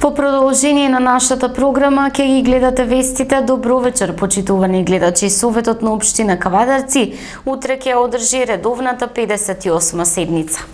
Во продолжение на нашата програма ќе ги гледате вестите. Добро вечер, почитувани гледачи. Советот на општина Кавадарци утре ќе одржи редовната 58 седница.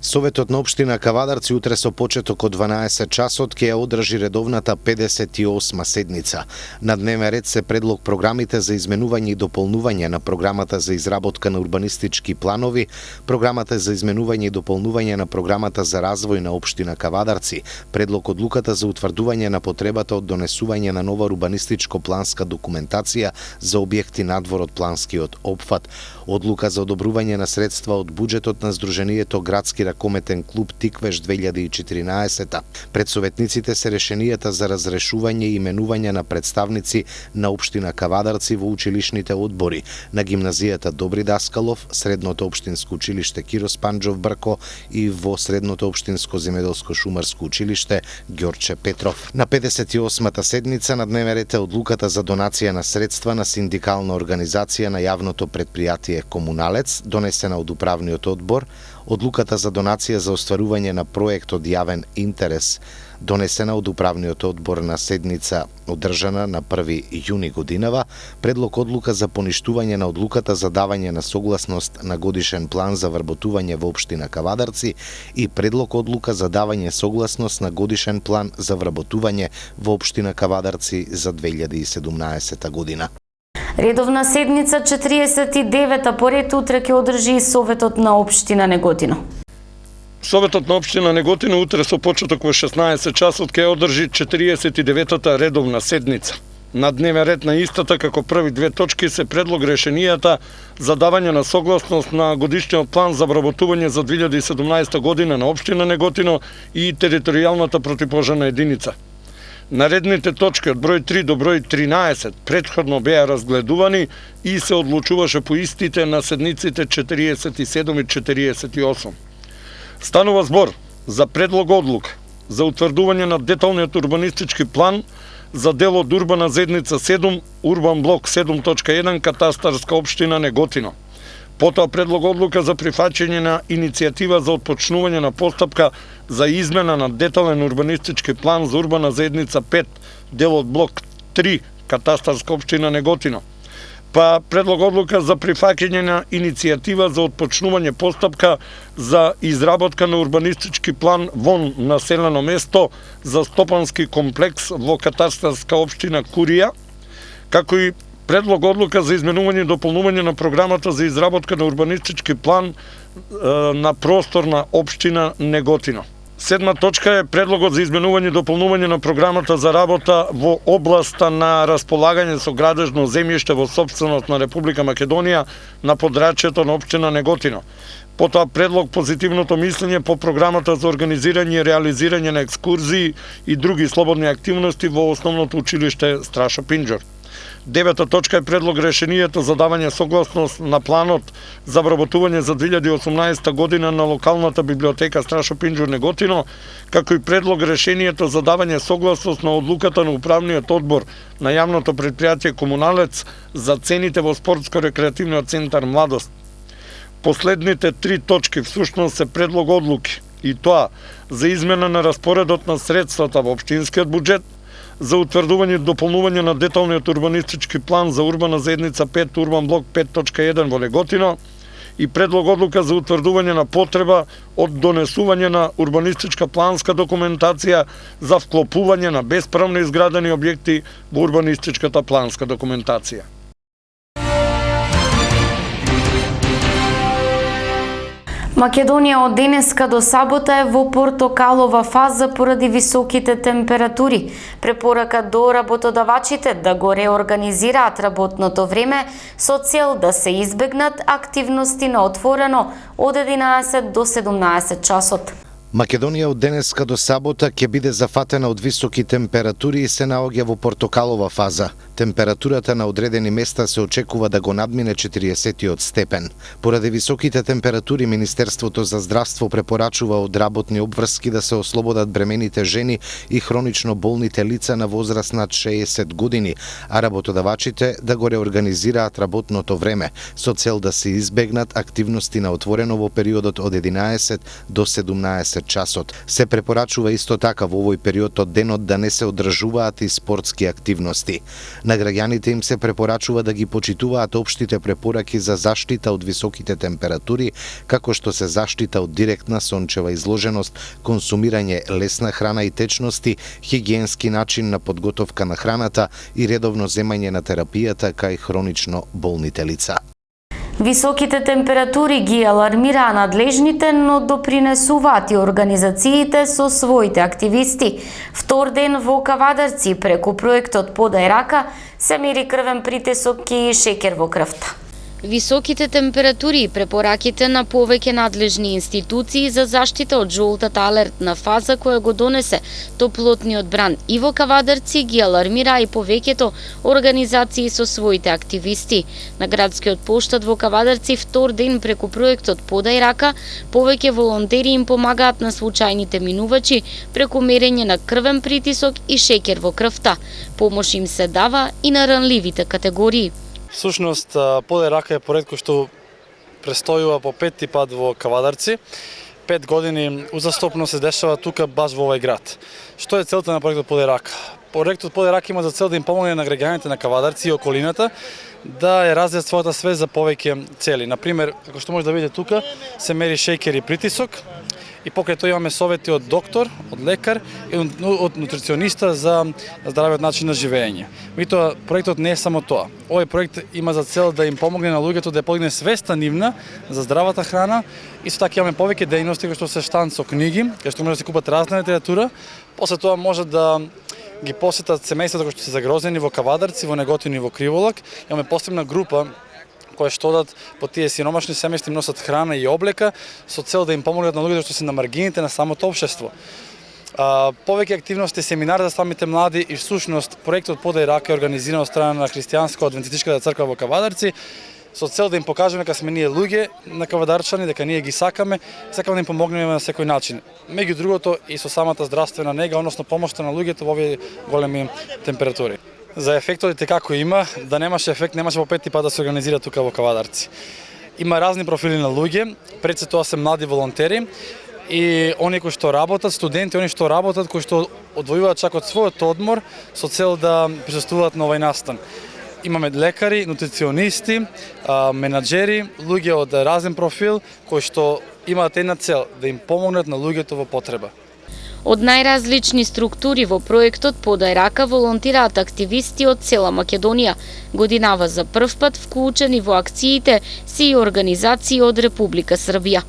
Советот на општина Кавадарци утре со почеток од 12 часот ќе ја одржи редовната 58 седница. На дневен ред се предлог програмите за изменување и дополнување на програмата за изработка на урбанистички планови, програмата за изменување и дополнување на програмата за развој на општина Кавадарци, предлог одлуката за утврдување на потребата од донесување на нова урбанистичко-планска документација за објекти надвор од планскиот опфат, одлука за одобрување на средства од буџетот на Сдруженијето Градски ракометен клуб Тиквеш 2014. Пред советниците се решенијата за разрешување и именување на представници на општина Кавадарци во училишните одбори на гимназијата Добри Даскалов, Средното општинско училиште Киро Спанџов Брко и во Средното општинско земјоделско шумарско училиште Ѓорче Петров. На 58-та седница на дневен ред е одлуката за донација на средства на синдикална организација на јавното предпријатие Комуналец, донесена од управниот одбор, одлуката за донација за остварување на проект од јавен интерес, донесена од управниот одбор на седница одржана на 1 јуни годинава, предлог одлука за поништување на одлуката за давање на согласност на годишен план за вработување во општина Кавадарци и предлог одлука за давање согласност на годишен план за вработување во општина Кавадарци за 2017 година. Редовна седница 49-та поред утре ќе одржи и Советот на општина Неготино. Советот на општина Неготино утре со почеток во 16 часот ќе одржи 49-та редовна седница. На дневен ред на истата како први две точки се предлог решенијата за давање на согласност на годишниот план за вработување за 2017 година на општина Неготино и територијалната противпожарна единица. Наредните точки од број 3 до број 13 претходно беа разгледувани и се одлучуваше по истите на седниците 47 и 48. Станува збор за предлог одлука за утврдување на деталниот урбанистички план за дел од урбана заедница 7, урбан блок 7.1, катастарска општина Неготино. Потоа предлог одлука за прифаќање на иницијатива за отпочнување на постапка за измена на детален урбанистички план за урбана заедница 5, дел од блок 3, катастарска општина Неготино. Па предлог одлука за прифаќање на иницијатива за отпочнување постапка за изработка на урбанистички план вон населено место за стопански комплекс во катастарска општина Курија, како и предлог одлука за изменување и дополнување на програмата за изработка на урбанистички план на простор на општина Неготино. Седма точка е предлогот за изменување и дополнување на програмата за работа во областа на располагање со градежно земјиште во сопственост на Република Македонија на подрачјето на општина Неготино. Потоа предлог позитивното мислење по програмата за организирање и реализирање на екскурзии и други слободни активности во основното училиште Страшо Пинџор. Девета точка е предлог решенијето за давање согласност на планот за вработување за 2018 година на локалната библиотека Страшо Пинџор Неготино, како и предлог решенијето за давање согласност на одлуката на управниот одбор на јавното предпријатие Комуналец за цените во спортско-рекреативниот центар Младост. Последните три точки всушност се предлог одлуки, и тоа за измена на распоредот на средствата во општинскиот буџет, за утврдување и дополнување на деталниот урбанистички план за урбана заедница 5, урбан блок 5.1 во Неготино и предлог одлука за утврдување на потреба од донесување на урбанистичка планска документација за вклопување на бесправно изградени објекти во урбанистичката планска документација. Македонија од денеска до сабота е во портокалова фаза поради високите температури. Препорака до работодавачите да го реорганизираат работното време со цел да се избегнат активности на отворено од 11 до 17 часот. Македонија од денеска до сабота ќе биде зафатена од високи температури и се наоѓа во портокалова фаза. Температурата на одредени места се очекува да го надмине 40 степен. Поради високите температури, Министерството за здравство препорачува од работни обврски да се ослободат бремените жени и хронично болните лица на возраст над 60 години, а работодавачите да го реорганизираат работното време со цел да се избегнат активности на отворено во периодот од 11 до 17 12 часот. Се препорачува исто така во овој период од денот да не се одржуваат и спортски активности. На граѓаните им се препорачува да ги почитуваат општите препораки за заштита од високите температури, како што се заштита од директна сончева изложеност, консумирање лесна храна и течности, хигиенски начин на подготовка на храната и редовно земање на терапијата кај хронично болните лица. Високите температури ги алармираа надлежните, но допринесуваат и организациите со своите активисти. Втор ден во Кавадарци преку проектот Подај рака се мери крвен притисок и шекер во крвта. Високите температури и препораките на повеќе надлежни институции за заштита од жолтата алертна фаза која го донесе топлотниот бран и во Кавадарци ги алармира и повеќето организации со своите активисти. На градскиот поштад во Кавадарци втор ден преку проектот Подај рака повеќе волонтери им помагаат на случајните минувачи преку мерење на крвен притисок и шекер во крвта. Помош им се дава и на ранливите категории. Всушност, Подај рака е проект кој што престојува по петти пат во Кавадарци. 5 години узастопно се дешава тука баш во овој град. Што е целта на проектот Подај рака? Проектот Подај рака има за цел да им помогне на граѓаните на Кавадарци и околината да ја развијат својата свест за повеќе цели. Например, како што може да видите тука, се мери шејкер и притисок. И покрај тоа имаме совети од доктор, од лекар и од нутрициониста за здравиот начин на живење. Меѓутоа, проектот не е само тоа. Овој проект има за цел да им помогне на луѓето да ја подигне свеста нивна за здравата храна. Исто така имаме повеќе дејности кои што се штанд со книги, кај што може да се купат разна литература. После тоа може да ги посетат семејствата кои што се загрозени во Кавадарци, во Неготин и во Криволак. Имаме посебна група кои што одат по тие сиромашни семејства, носат храна и облека со цел да им помогнат на луѓето што се на маргините на самото општество. Повеќе активности, семинари за самите млади и всушност проектот Подај рака е организиран од страна на Христијанско-адвентистичката црква во Кавадарци со цел да им покажеме дека сме ние луѓе на Кавадарчани, дека ние ги сакаме да им помогнеме на секој начин. Меѓу другото и со самата здравствена нега, односно помошта на луѓето во овие големи температури. За ефектите како има, да немаше ефект, немаше по петти пат да се организира тука во Кавадарци. Има разни профили на луѓе, пред се тоа се млади волонтери и они кои што работат, студенти, они што работат, кои што одвојуваат чак од својот одмор со цел да присуствуваат на овој настан. Имаме лекари, нутриционисти, менаџери, луѓе од разен профил кои што имаат една цел, да им помогнат на луѓето во потреба. Од најразлични структури во проектот Подај рака волонтираат активисти од цела Македонија. Годинава за прв пат вклучени во акциите си и организации од Република Србија.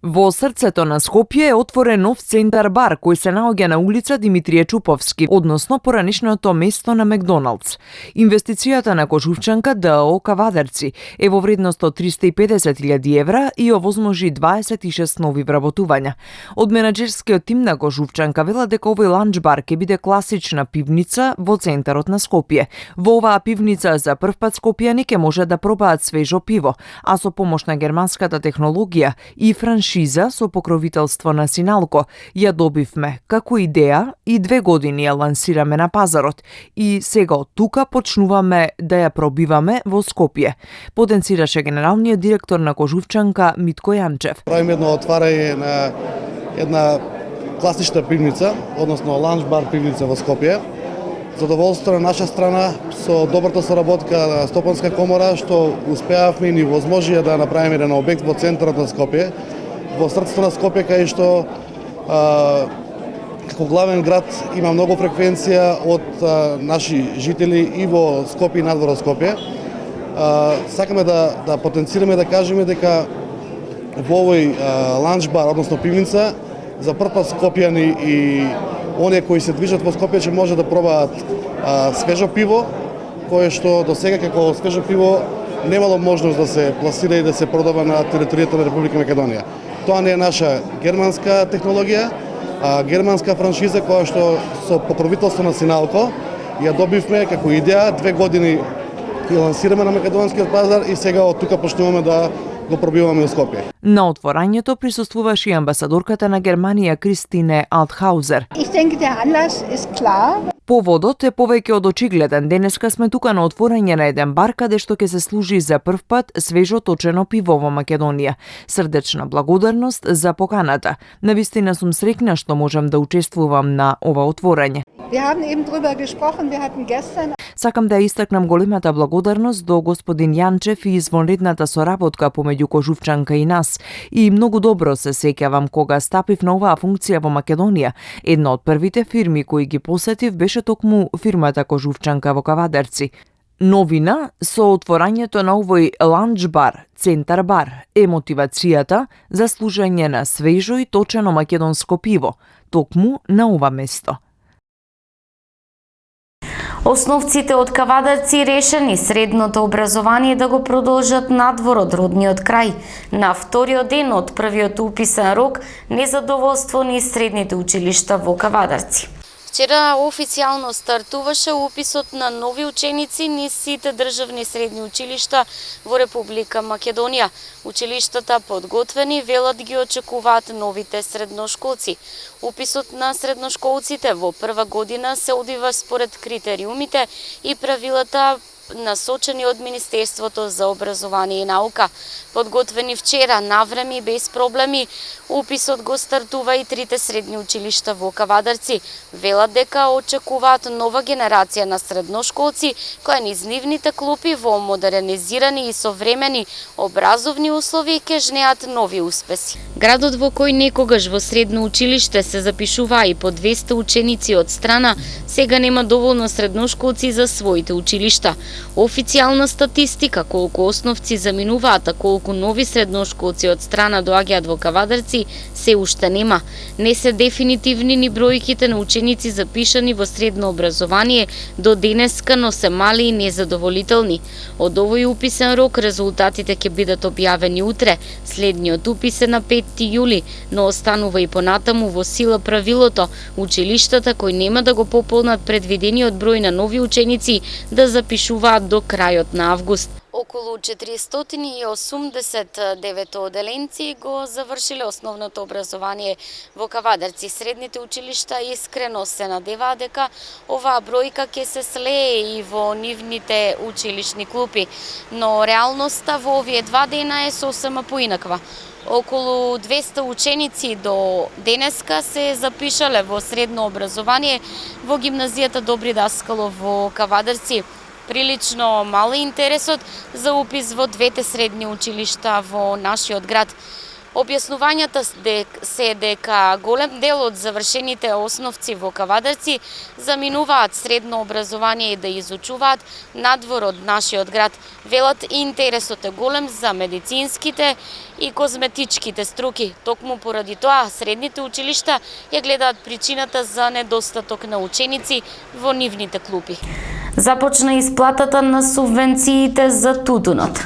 Во срцето на Скопје е отворен нов центар бар кој се наоѓа на улица Димитрije Чуповски, односно поранишното место на Макдоналдс. Инвестицијата на Кожувчанка ДОО Кавадарци е во вредност од 350.000 евра и овозможи 26 нови вработувања. Од менаџерскиот тим на Кожувчанка велат дека овој ланч бар ќе биде класична пивница во центарот на Скопје. Во оваа пивница за прв пат скопјани ќе може да пробаат свежо пиво, а со помош на германската технологија и франшиза со покровителство на Синалко ја добивме како идеја и 2 години ја лансираме на пазарот и сега од тука почнуваме да ја пробиваме во Скопје. Потенцираше генералниот директор на Кожувчанка Митко Јанчев. Правиме едно отварање на една класична пивница, односно ланч бар пивница во Скопје. Задоволство на наша страна со добрата соработка на Стопанска комора што успеавме и ни возможија да направиме еден објект во центарот на Скопје, во срцето на Скопје, кај што како главен град има многу фреквенција од наши жители и во Скопје и надвор од Скопје. Сакаме да потенцираме, да кажеме дека во овој ланч бар, односно пивница, за прв пат скопјани и оние кои се движат во Скопје ќе може да пробаат свежо пиво, кое што до сега како свежо пиво немало можност да се пласира и да се продава на територијата на Република Македонија. Тоа не е наша германска технологија, германска франшиза која што со покровителство на Синалко ја добивме како идеја, 2 години ја лансираме на македонскиот пазар и сега од тука почнуваме да го пробиваме во Скопје. На отворањето присуствуваше и амбасадорката на Германија Кристине Алтхаузер. Ich denke, der Anlass ist klar. Поводот е повеќе од очигледен. Денеска сме тука на отворање на еден бар каде што ќе се служи за прв пат свежо точено пиво во Македонија. Срдечна благодарност за поканата. Навистина сум среќна што можам да учествувам на ова отворање. Wir haben eben drüber gesprochen, wir hatten gestern Сакам да истакнам големата благодарност до господин Јанчев и извонредната соработка помеѓу Кожувчанка и нас. И многу добро се сеќавам кога стапив на оваа функција во Македонија. Една од првите фирми кои ги посетив беше токму фирмата Кожувчанка во Кавадарци. Новина со отворањето на овој ланч бар, центар бар, е мотивацијата за служење на свежо и точено македонско пиво, токму на ова место. Основците од Кавадарци решени средното образование да го продолжат надвор од родниот крај. На вториот ден од првиот уписен рок, незадоволство низ средните училишта во Кавадарци. Вчера официјално стартуваше уписот на нови ученици низ сите државни средни училишта во Република Македонија. Училиштата подготвени велат ги очекуваат новите средношколци. Уписот на средношколците во прва година се одвива според критериумите и правилата насочени од Министерството за образование и наука. Подготвени вчера, навреме и без проблеми, уписот го стартува и трите средни училишта во Кавадарци. Велат дека очекуваат нова генерација на средношколци, која низ нивните клупи во модернизирани и современи образовни услови ќе жнеат нови успеси. Градот во кој некогаш во средно училиште се запишуваа и по 200 ученици од страна, сега нема доволно средношколци за своите училишта. Официјална статистика колку основци заминуваат, а колку нови средношколци од страна доаѓаат во Кавадарци се уште нема. Не се дефинитивни ни бројките на ученици запишани во средно образование до денеска, но се мали и незадоволителни. Од овој уписен рок резултатите ќе бидат објавени утре. Следниот упис е на 5 јули, но останува и понатаму во сила правилото училиштата кои нема да го пополнат предвидениот број на нови ученици да запишуваат до крајот на август. Околу 480 оделенци го завршиле основното образование во Кавадарци. Средните училишта искрено се надеваат дека оваа бројка ќе се слее и во нивните училишни клупи, но реалноста во овие 2 дена е сосема поинаква. Околу 200 ученици до денеска се запишале во средно образование во гимназијата Добри Даскалов во Кавадарци. Прилично мал е интересот за упис во двете средни училишта во нашиот град. Објаснувањата се дека голем дел од завршените основци во Кавадарци заминуваат средно образование и да изучуваат надвор од нашиот град. Велат и интересот е голем за медицинските и козметичките струки. Токму поради тоа, средните училишта ја гледаат причината за недостаток на ученици во нивните клупи. Започна исплатата на субвенциите за тутунот.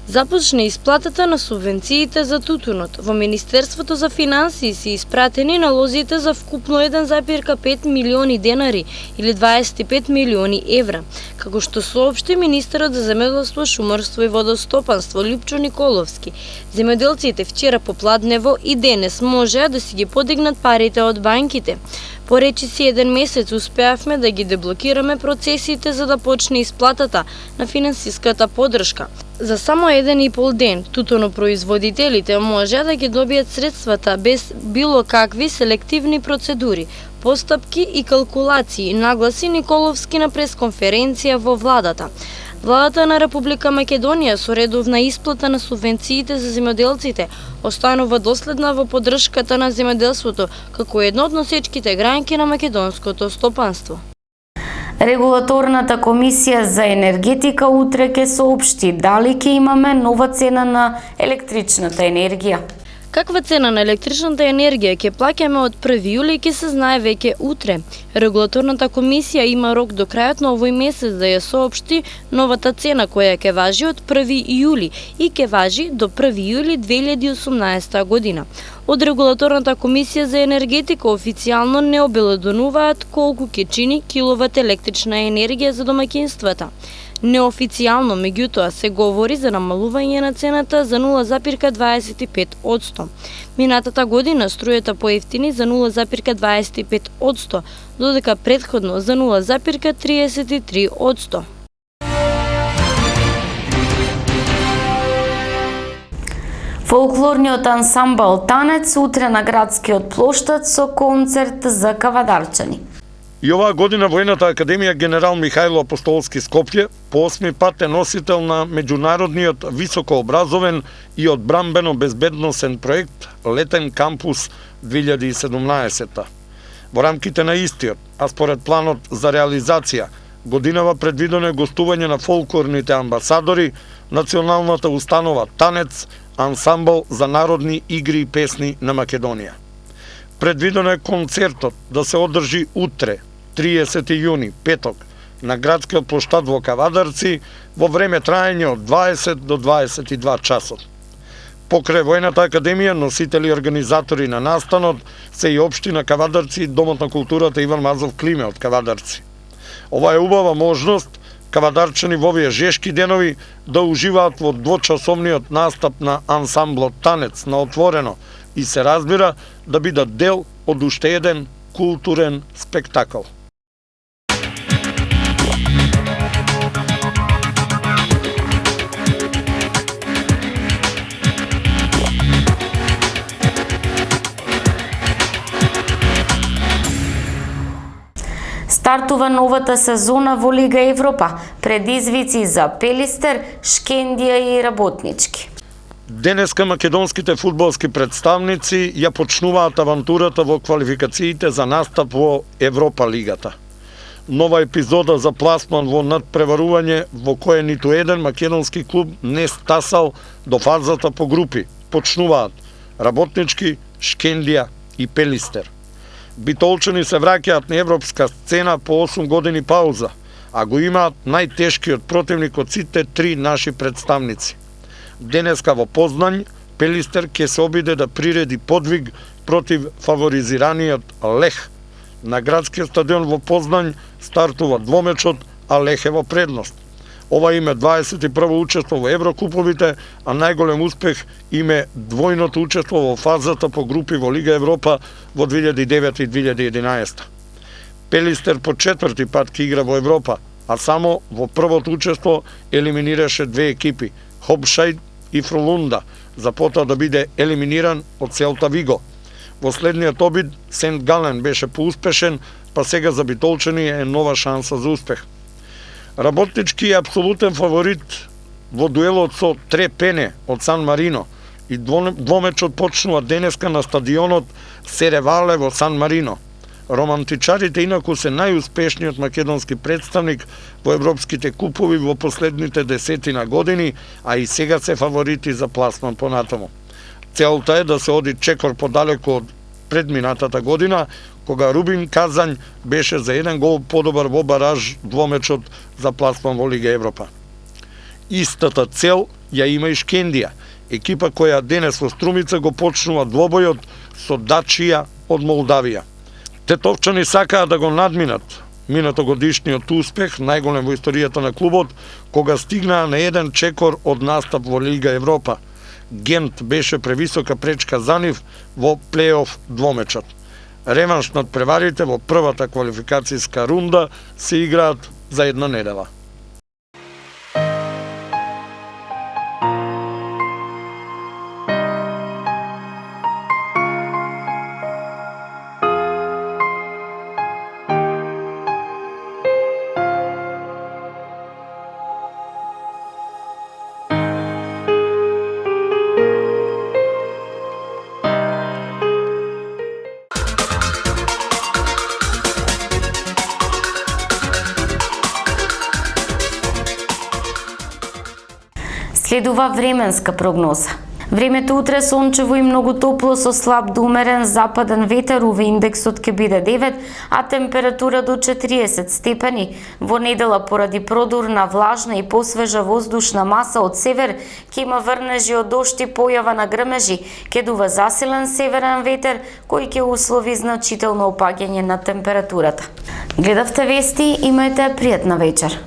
Започна исплатата на субвенциите за тутунот. Во Министерството за финансии се испратени налозите за вкупно 1,5 милиони денари или 25 милиони евра. Како што соопшти министерот за земеделство, шумарство и водостопанство Лјупчо Николовски, земеделците вчера попладнево и денес можеа да си ги подигнат парите од банките. По речиси еден месец успеавме да ги деблокираме процесите за да почне исплатата на финансиската поддршка. За само 1,5 ден тутунопроизводителите може да ги добијат средствата без било какви селективни процедури, постапки и калкулации, нагласи Николовски на пресконференција во владата. Владата на Република Македонија со редовна исплата на субвенциите за земјоделците останува доследна во поддршката на земјоделството како едно од носечките гранки на македонското стопанство. Регулаторната комисија за енергетика утре ќе соопшти дали ќе имаме нова цена на електричната енергија. Каква цена на електричната енергија ќе плаќаме од 1 јули ќе се знае веќе утре. Регулаторната комисија има рок до крајот на овој месец да ја соопшти новата цена која ќе важи од 1 јули и ќе важи до 1 јули 2018 година. Од Регулаторната комисија за енергетика официјално не обелодонуваат колку ќе чини киловат електрична енергија за домаќинствата. Неофицијално, меѓутоа, се говори за намалување на цената за 0,25%. Минатата година струјата поевтини за 0,25%, додека претходно за 0,33%. Фолклорниот ансамбл Танец утре на градскиот плоштад со концерт за кавадарчани. И оваа година Војната академија Генерал Михајло Апостолски Скопје по 8 пат е носител на меѓународниот високообразовен и одбранбено-безбедносен проект Летен кампус 2017. Во рамките на истиот, а според планот за реализација, годинава предвидено е гостување на фолклорните амбасадори, националната установа Танец, ансамбл за народни игри и песни на Македонија. Предвидено е концертот да се одржи утре, 30 јуни, петок, на градскиот плоштад во Кавадарци во време траење од 20 до 22 часот. Покрај Војната академија, носители и организатори на настанот се и општина Кавадарци и Домот на културата Иван Мазов Климе од Кавадарци. Ова е убава можност кавадарчани во овие жешки денови да уживаат во двочасовниот настап на ансамблот Танец на отворено и се разбира да бидат дел од уште еден културен спектакл. Стартува новата сезона во Лига Европа, предизвици за Пелистер, Шкендија и Работнички. Денеска македонските фудбалски представници ја почнуваат авантурата во квалификациите за настап во Европа Лигата. Нова епизода за пласман во надпреварување во кое ниту еден македонски клуб не стасал до фазата по групи. Почнуваат Работнички, Шкендија и Пелистер. Битолчани се враќаат на европска сцена по 8 години пауза, а го имаат најтешкиот противник од сите три наши представници. Денеска во Познањ, Пелистер ќе се обиде да приреди подвиг против фаворизираниот Лех. На градскиот стадион во Познањ стартува двомечот, а Лех е во предност. Ова име 21 учество во Еврокуповите, а најголем успех име двојното учество во фазата по групи во Лига Европа во 2009 и 2011. Пелистер по четврти пат ќе игра во Европа, а само во првото учество елиминираше две екипи, Хопшајд и Фролунда, за потоа да биде елиминиран од Селта Виго. Во следниот обид Сент Гален беше поуспешен, па сега за битолчани е нова шанса за успех. Работнички е апсолутен фаворит во дуелот со Трепене од Сан Марино и двомечот почнува денеска на стадионот Серевале во Сан Марино. Романтичарите инаку се најуспешниот македонски представник во европските купови во последните десетина години, а и сега се фаворити за пласман понатаму. Целта е да се оди чекор подалеку од предминатата година, кога Рубин Казањ беше за еден гол подобар во бараж двомечот за пласман во Лига Европа. Истата цел ја има и Шкендија, екипа која денес во Струмица го почнува двобојот со Дачија од Молдавија. Тетовчани сакаат да го надминат минатогодишниот успех, најголем во историјата на клубот, кога стигнаа на еден чекор од настап во Лига Европа. Гент беше превисока пречка за нив во плей-оф двомечот. Реванш над преварите во првата квалификацијска рунда се играат за една недела. Следува временска прогноза. Времето утре сончево и многу топло со слаб до умерен западен ветер, UV индексот ќе биде 9, а температура до 40 степени. Во недела поради продурна, влажна и посвежа воздушна маса од север ќе има врнежи од дожд и појава на грмежи, ќе дува засилен северен ветер кој ќе услови значително опаѓање на температурата. Гледавте вести, имајте пријатна вечер.